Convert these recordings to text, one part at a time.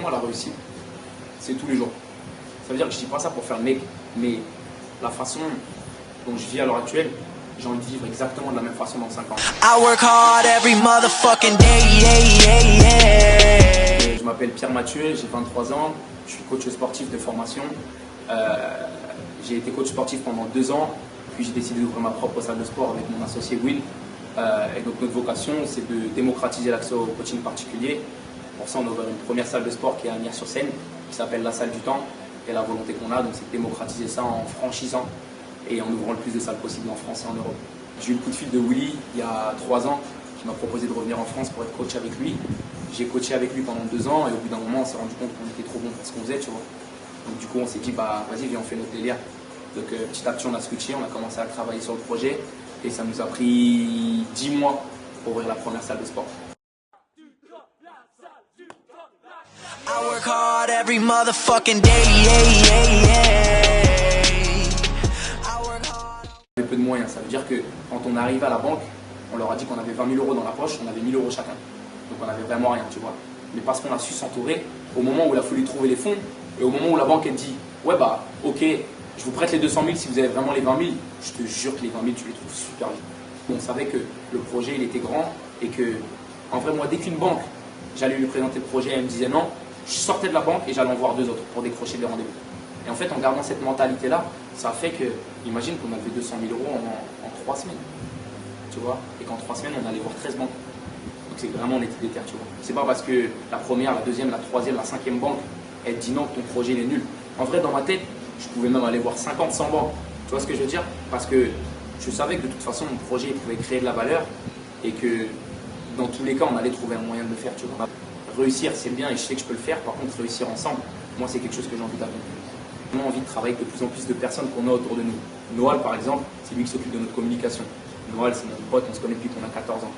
moi, la réussite, c'est tous les jours. Ça veut dire que je dis pas ça pour faire le mec, mais la façon dont je vis à l'heure actuelle, j'ai envie de vivre exactement de la même façon dans 5 ans. I work hard every motherfucking day, Je m'appelle Pierre Mathieu, j'ai 23 ans, je suis coach sportif de formation. J'ai été coach sportif pendant 2 ans, puis j'ai décidé d'ouvrir ma propre salle de sport avec mon associé Will. Et donc notre vocation, c'est de démocratiser l'accès au coaching particulier. Pour ça, on a ouvert une première salle de sport qui est à Nières-sur-Seine, qui s'appelle la Salle du Temps. Et la volonté qu'on a, c'est de démocratiser ça en franchisant et en ouvrant le plus de salles possible en France et en Europe. J'ai eu le coup de fil de Willy il y a 3 ans, qui m'a proposé de revenir en France pour être coach avec lui. J'ai coaché avec lui pendant 2 ans et au bout d'un moment, on s'est rendu compte qu'on était trop bon pour ce qu'on faisait, tu vois. Donc du coup, on s'est dit, bah vas-y, viens, on fait notre délire. Donc petit à petit, on a switché, on a commencé à travailler sur le projet et ça nous a pris 10 mois pour ouvrir la première salle de sport. I work hard every motherfucking day, On avait peu de moyens, ça veut dire que quand on est arrivé à la banque, on leur a dit qu'on avait 20 000 € dans la poche, on avait 1 000 € chacun. Donc on n'avait vraiment rien, tu vois. Mais parce qu'on a su s'entourer, au moment où il a fallu trouver les fonds, et au moment où la banque elle dit, ouais bah ok, je vous prête les 200 000 si vous avez vraiment les 20 000, je te jure que les 20 000 tu les trouves super vite. On savait que le projet il était grand et que, en vrai moi dès qu'une banque, j'allais lui présenter le projet, elle me disait non, je sortais de la banque et j'allais en voir 2 autres pour décrocher des rendez-vous. Et en fait en gardant cette mentalité là, ça a fait que, imagine qu'on avait 200 000 € en 3 semaines, tu vois, et qu'en 3 semaines on allait voir 13 banques. Donc c'est vraiment on était déter, tu vois. C'est pas parce que la première, la deuxième, la troisième, la cinquième banque, elle dit non que ton projet il est nul. En vrai dans ma tête, je pouvais même aller voir 50, 100 banques. Tu vois ce que je veux dire? Parce que je savais que de toute façon mon projet il pouvait créer de la valeur et que dans tous les cas on allait trouver un moyen de le faire, tu vois. Réussir c'est bien et je sais que je peux le faire, par contre réussir ensemble, moi c'est quelque chose que j'ai envie d'accomplir. On a envie de travailler avec de plus en plus de personnes qu'on a autour de nous. Noël par exemple, c'est lui qui s'occupe de notre communication. Noël c'est notre pote, on se connaît depuis qu'on a 14 ans.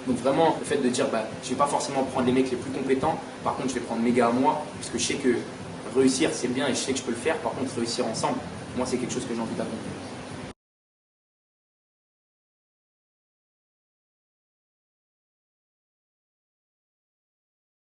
Donc vraiment le fait de dire bah, je ne vais pas forcément prendre les mecs les plus compétents, par contre je vais prendre mes gars à moi, parce que je sais que réussir c'est bien et je sais que je peux le faire, par contre réussir ensemble, moi c'est quelque chose que j'ai envie d'accomplir.